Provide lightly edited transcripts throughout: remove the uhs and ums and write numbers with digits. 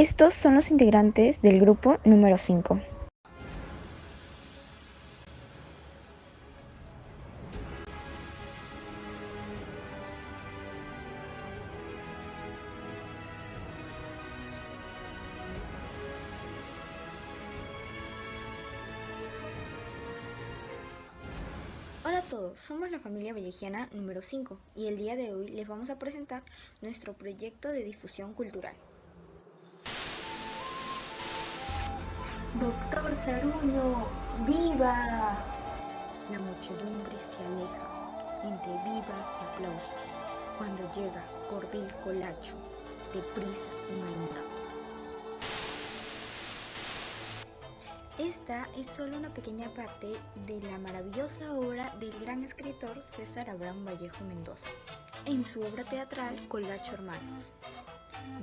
Estos son los integrantes del grupo número 5. Hola a todos, somos la familia vallejiana número 5 y el día de hoy les vamos a presentar nuestro proyecto de difusión cultural. Doctor Saruno, ¡viva! La muchedumbre se aleja entre vivas y aplausos cuando llega Cordil Colacho, deprisa y malhumorado. Esta es solo una pequeña parte de la maravillosa obra del gran escritor César Abraham Vallejo Mendoza, en su obra teatral Colacho Hermanos.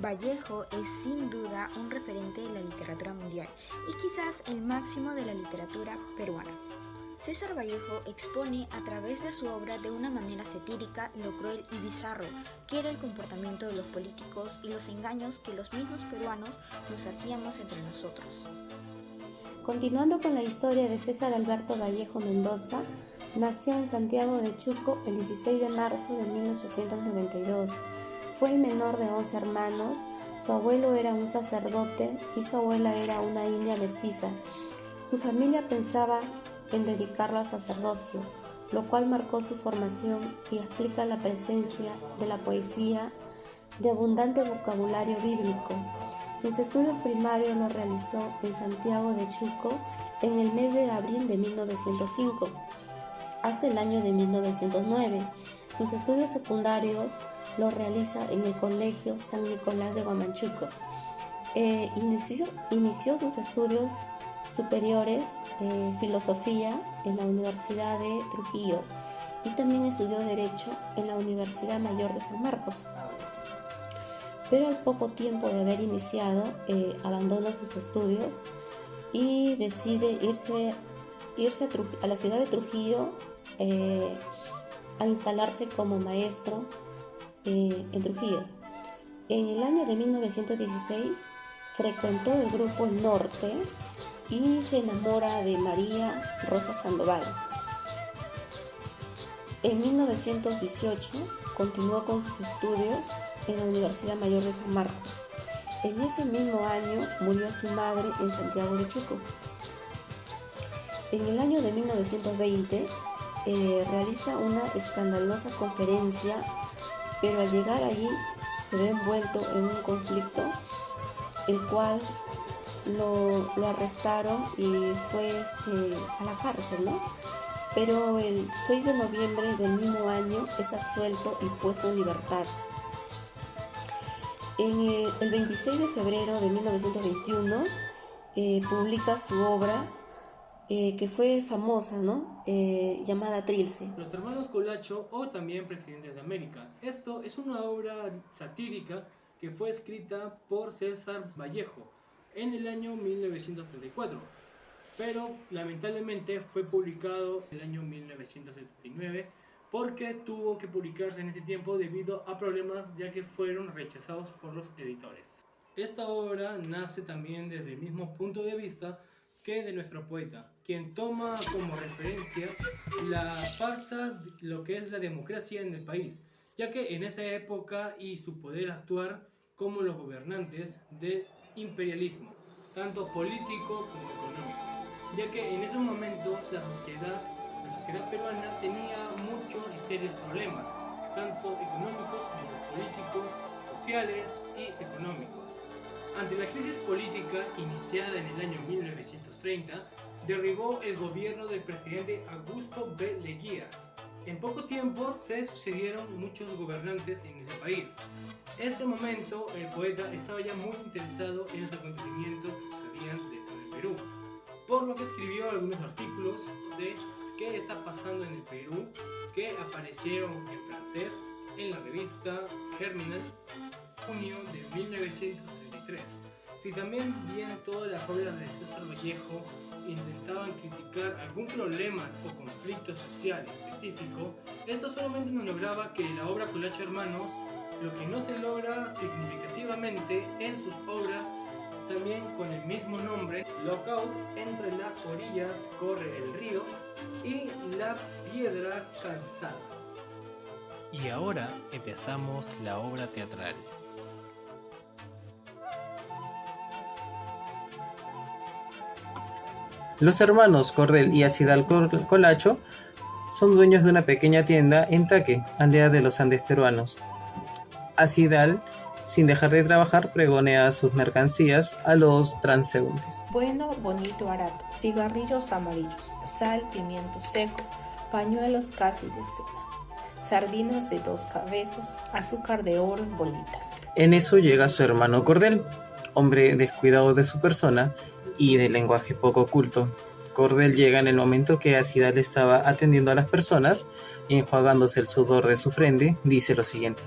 Vallejo es sin duda un referente de la literatura mundial y quizás el máximo de la literatura peruana. César Vallejo expone a través de su obra de una manera satírica lo cruel y bizarro que era el comportamiento de los políticos y los engaños que los mismos peruanos nos hacíamos entre nosotros. Continuando con la historia de César Alberto Vallejo Mendoza, nació en Santiago de Chuco el 16 de marzo de 1892. Fue el menor de 11 hermanos, su abuelo era un sacerdote y su abuela era una india mestiza. Su familia pensaba en dedicarlo al sacerdocio, lo cual marcó su formación y explica la presencia de la poesía, de abundante vocabulario bíblico. Sus estudios primarios los realizó en Santiago de Chuco en el mes de abril de 1905 hasta el año de 1909. Sus estudios secundarios los realiza en el Colegio San Nicolás de Huamachuco. Inició sus estudios superiores, filosofía, en la Universidad de Trujillo y también estudió Derecho en la Universidad Mayor de San Marcos. Pero al poco tiempo de haber iniciado, abandona sus estudios y decide irse a la ciudad de Trujillo a instalarse como maestro en Trujillo. En el año de 1916 frecuentó el grupo El Norte y se enamora de María Rosa Sandoval. En 1918 continuó con sus estudios en la Universidad Mayor de San Marcos. En ese mismo año murió su madre en Santiago de Chuco. En el año de 1920 realiza una escandalosa conferencia, pero al llegar allí se ve envuelto en un conflicto, el cual lo arrestaron y fue a la cárcel, ¿no? Pero el 6 de noviembre del mismo año es absuelto y puesto en libertad. El 26 de febrero de 1921 publica su obra que fue famosa, ¿no? Llamada Trilce. Los hermanos Colacho, o también Presidentes de América. Esto es una obra satírica que fue escrita por César Vallejo en el año 1934, pero lamentablemente fue publicado en el año 1979 porque tuvo que publicarse en ese tiempo debido a problemas, ya que fueron rechazados por los editores. Esta obra nace también desde el mismo punto de vista que de nuestro poeta, quien toma como referencia la farsa, lo que es la democracia en el país, ya que en esa época y su poder actuar como los gobernantes del imperialismo, tanto político como económico, ya que en esos momentos la sociedad peruana tenía muchos y serios problemas, tanto económicos como políticos, sociales y económicos. Ante la crisis política iniciada en el año 1930, derribó el gobierno del presidente Augusto B. Leguía. En poco tiempo se sucedieron muchos gobernantes en ese país. En este momento, el poeta estaba ya muy interesado en los acontecimientos que habían dentro del Perú, por lo que escribió algunos artículos de qué está pasando en el Perú, que aparecieron en francés en la revista Germinal, junio de 1933. Si también bien todas las obras de César Vallejo intentaban criticar algún problema o conflicto social específico, esto solamente nos lograba que la obra Colacho Hermanos, lo que no se logra significativamente en sus obras también con el mismo nombre, Lookout, entre las orillas corre el río y la piedra cansada. Y ahora empezamos la obra teatral. Los hermanos Cordel y Acidal Colacho son dueños de una pequeña tienda en Taque, aldea de los Andes peruanos. Acidal, sin dejar de trabajar, pregonea sus mercancías a los transeúntes. Bueno, bonito, barato, cigarrillos amarillos, sal, pimiento seco, pañuelos casi de seda, sardinas de 2 cabezas, azúcar de oro en bolitas. En eso llega su hermano Cordel, hombre descuidado de su persona y de lenguaje poco culto. Cordel llega en el momento que Acidal estaba atendiendo a las personas y, enjuagándose el sudor de su frente, dice lo siguiente.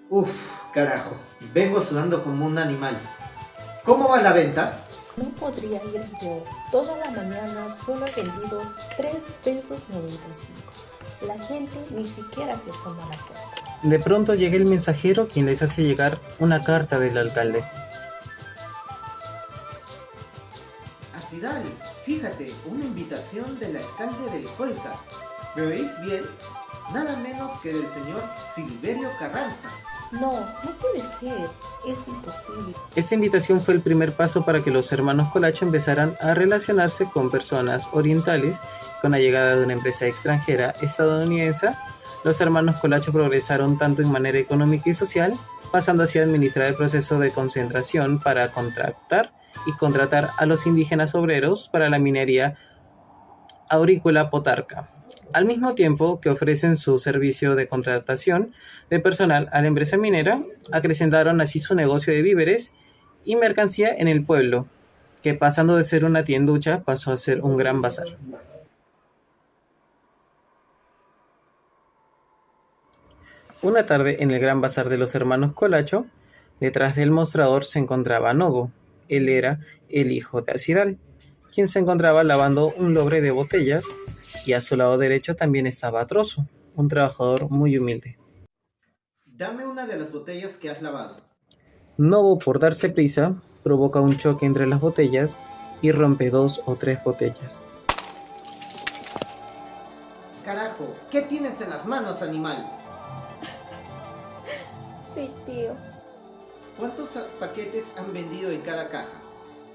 Uf, carajo, vengo sudando como un animal. ¿Cómo va la venta? No podría ir peor. Toda la mañana solo he vendido 3 pesos 95. La gente ni siquiera se asoma a la puerta. De pronto llega el mensajero, quien les hace llegar una carta del alcalde. Acidal, fíjate, una invitación del alcalde del Colca. ¿Me oís bien? Nada menos que del señor Silverio Carranza. No, no puede ser. Es imposible. Esta invitación fue el primer paso para que los hermanos Colacho empezaran a relacionarse con personas orientales. Con la llegada de una empresa extranjera estadounidense, los hermanos Colacho progresaron tanto en manera económica y social, pasando así a administrar el proceso de concentración para contratar a los indígenas obreros para la minería aurícola Potarca, al mismo tiempo que ofrecen su servicio de contratación de personal a la empresa minera. Acrecentaron así su negocio de víveres y mercancía en el pueblo, que pasando de ser una tienducha pasó a ser un gran bazar. Una tarde en el gran bazar de los hermanos Colacho, detrás del mostrador se encontraba Novo. Él era el hijo de Acidal, quien se encontraba lavando un lobre de botellas, y a su lado derecho también estaba Trozo, un trabajador muy humilde. Dame una de las botellas que has lavado. Novo, por darse prisa, provoca un choque entre las botellas y rompe 2 o 3 botellas. Carajo, ¿qué tienes en las manos, animal? Sí, tío. ¿Cuántos paquetes han vendido en cada caja?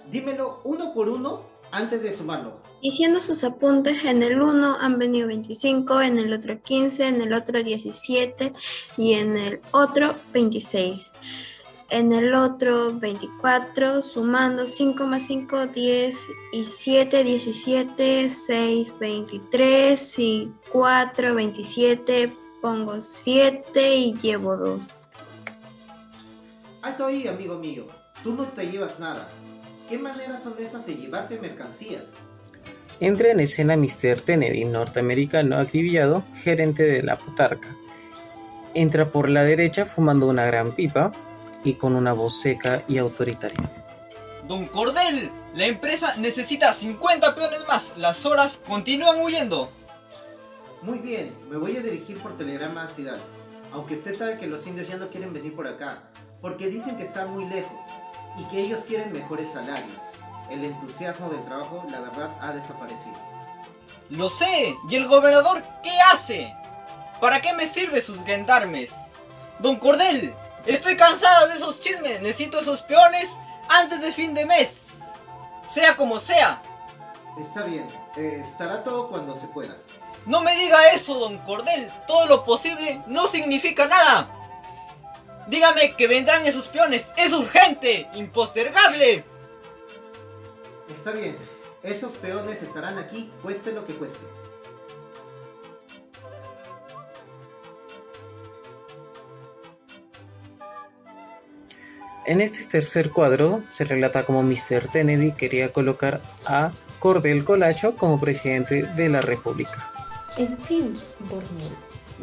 Dímelo uno por uno antes de sumarlo. Diciendo sus apuntes, en el uno han venido 25, en el otro 15, en el otro 17 y en el otro 26. En el otro 24, sumando 5 más 5, 10 y 7, 17, 6, 23 y 4, 27, pongo 7 y llevo 2. Alto ahí, amigo mío. Tú no te llevas nada. ¿Qué maneras son esas de llevarte mercancías? Entra en escena Mr. Kennedy, norteamericano acribillado, gerente de la Potarca. Entra por la derecha fumando una gran pipa y con una voz seca y autoritaria. Don Cordel, la empresa necesita 50 peones más. Las horas continúan huyendo. Muy bien, me voy a dirigir por telegrama a Acidal. Aunque usted sabe que los indios ya no quieren venir por acá, porque dicen que están muy lejos y que ellos quieren mejores salarios. El entusiasmo del trabajo, la verdad, ha desaparecido. Lo sé. ¿Y el gobernador qué hace? ¿Para qué me sirven sus gendarmes? Don Cordel, estoy cansada de esos chismes. Necesito esos peones antes de fin de mes. Sea como sea. Está bien, estará todo cuando se pueda. No me diga eso, don Cordel. Todo lo posible no significa nada. Dígame que vendrán esos peones. ¡Es urgente! ¡Impostergable! Está bien, esos peones estarán aquí, cueste lo que cueste. En este tercer cuadro se relata cómo Mr. Kennedy quería colocar a Cordel Colacho como presidente de la República. En fin, Bornel,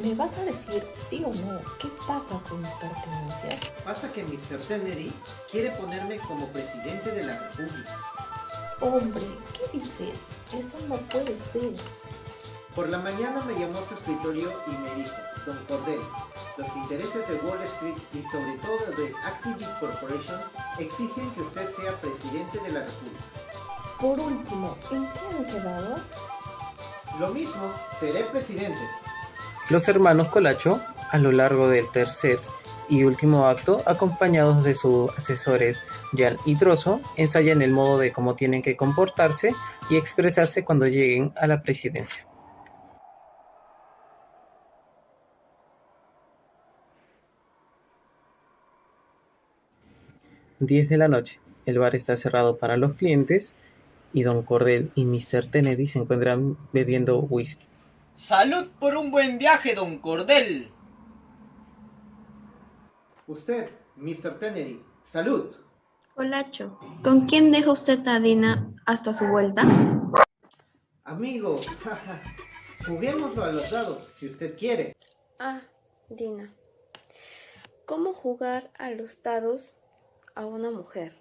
¿me vas a decir sí o no qué pasa con mis pertenencias? Pasa que Mr. Kennedy quiere ponerme como presidente de la República. Hombre, ¿qué dices? Eso no puede ser. Por la mañana me llamó a su escritorio y me dijo, don Cordel, los intereses de Wall Street y sobre todo de Activist Corporation exigen que usted sea presidente de la República. Por último, ¿en qué han quedado? Lo mismo, seré presidente. Los hermanos Colacho, a lo largo del tercer y último acto, acompañados de sus asesores Jan y Trozo, ensayan el modo de cómo tienen que comportarse y expresarse cuando lleguen a la presidencia. (10 de la noche). El bar está cerrado para los clientes y Don Cordel y Mr. Kennedy se encuentran bebiendo whisky. ¡Salud por un buen viaje, don Cordel! Usted, Mr. Kennedy, salud. Colacho, ¿con quién deja usted a Dina hasta su vuelta? Amigo, juguémoslo a los dados, si usted quiere. Ah, Dina. ¿Cómo jugar a los dados a una mujer?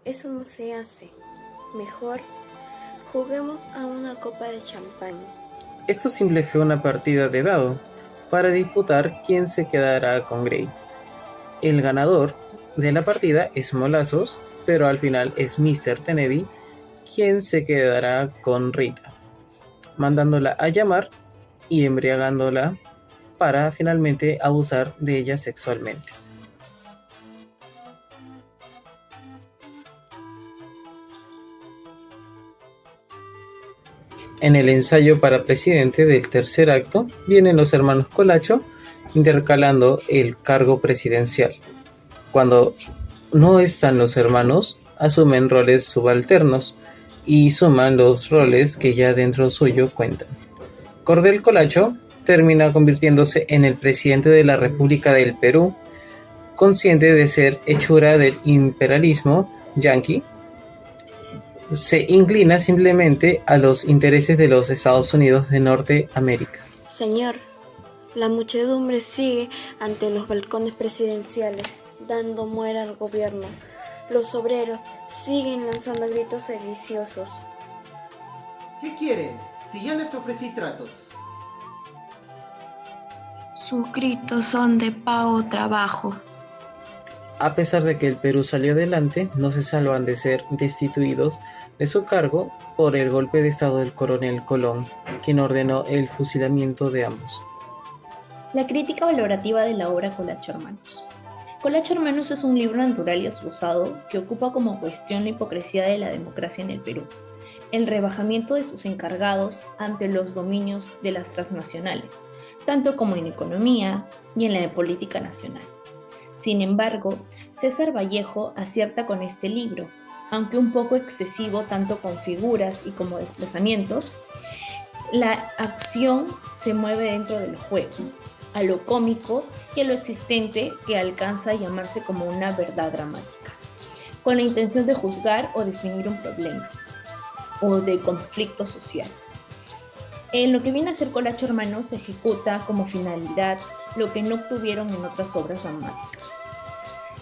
Eso no se hace. Mejor juguemos a una copa de champán. Esto simple fue una partida de dado para disputar quién se quedará con Grey. El ganador de la partida es Molazos, pero al final es Mr. Kennedy quien se quedará con Rita, mandándola a llamar y embriagándola para finalmente abusar de ella sexualmente. En el ensayo para presidente del tercer acto vienen los hermanos Colacho intercalando el cargo presidencial. Cuando no están los hermanos, asumen roles subalternos y suman los roles que ya dentro suyo cuentan. Cordel Colacho termina convirtiéndose en el presidente de la República del Perú, consciente de ser hechura del imperialismo yanqui. Se inclina simplemente a los intereses de los Estados Unidos de Norteamérica. Señor, la muchedumbre sigue ante los balcones presidenciales, dando muera al gobierno. Los obreros siguen lanzando gritos sediciosos. ¿Qué quieren? Si ya les ofrecí tratos. Sus gritos son de pago trabajo. A pesar de que el Perú salió adelante, no se salvan de ser destituidos de su cargo por el golpe de estado del coronel Colón, quien ordenó el fusilamiento de ambos. La crítica valorativa de la obra Colacho Hermanos. Colacho Hermanos es un libro natural y esbozado que ocupa como cuestión la hipocresía de la democracia en el Perú, el rebajamiento de sus encargados ante los dominios de las transnacionales, tanto como en economía y en la política nacional. Sin embargo, César Vallejo acierta con este libro, aunque un poco excesivo tanto con figuras y como desplazamientos. La acción se mueve dentro del juego, a lo cómico y a lo existente que alcanza a llamarse como una verdad dramática, con la intención de juzgar o definir un problema o de conflicto social. En lo que viene a ser Colacho Hermanos se ejecuta como finalidad lo que no obtuvieron en otras obras dramáticas.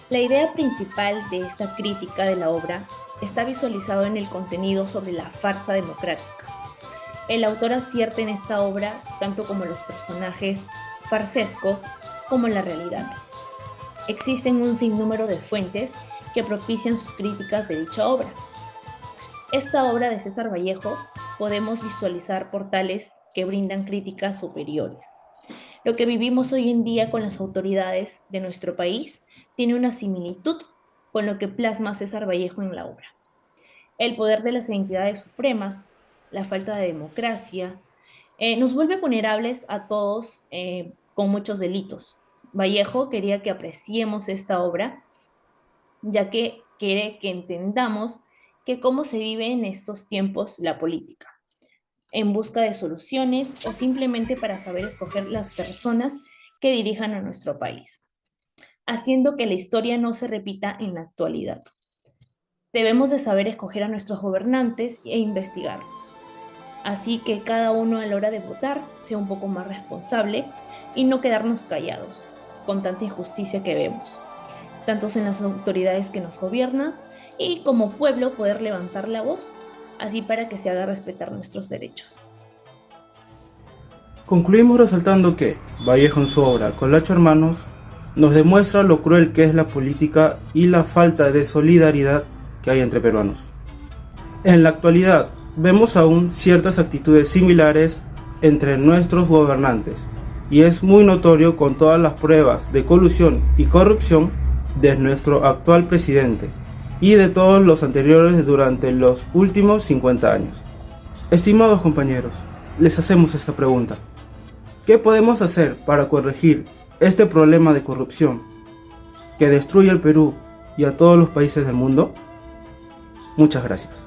La idea principal de esta crítica de la obra está visualizado en el contenido sobre la farsa democrática. El autor acierta en esta obra tanto como los personajes farsescos como la realidad. Existen un sinnúmero de fuentes que propician sus críticas de dicha obra. Esta obra de César Vallejo podemos visualizar portales que brindan críticas superiores. Lo que vivimos hoy en día con las autoridades de nuestro país tiene una similitud con lo que plasma César Vallejo en la obra. El poder de las entidades supremas, la falta de democracia, nos vuelve vulnerables a todos con muchos delitos. Vallejo quería que apreciemos esta obra, ya que quiere que entendamos que cómo se vive en estos tiempos la política, en busca de soluciones o simplemente para saber escoger las personas que dirijan a nuestro país, haciendo que la historia no se repita en la actualidad. Debemos de saber escoger a nuestros gobernantes e investigarlos. Así que cada uno a la hora de votar sea un poco más responsable y no quedarnos callados con tanta injusticia que vemos, tanto en las autoridades que nos gobiernan y como pueblo poder levantar la voz, así para que se haga respetar nuestros derechos. Concluimos resaltando que Vallejo en su obra Colacho Hermanos nos demuestra lo cruel que es la política y la falta de solidaridad que hay entre peruanos. En la actualidad vemos aún ciertas actitudes similares entre nuestros gobernantes y es muy notorio con todas las pruebas de colusión y corrupción de nuestro actual presidente y de todos los anteriores durante los últimos 50 años. Estimados compañeros, les hacemos esta pregunta. ¿Qué podemos hacer para corregir este problema de corrupción que destruye al Perú y a todos los países del mundo? Muchas gracias.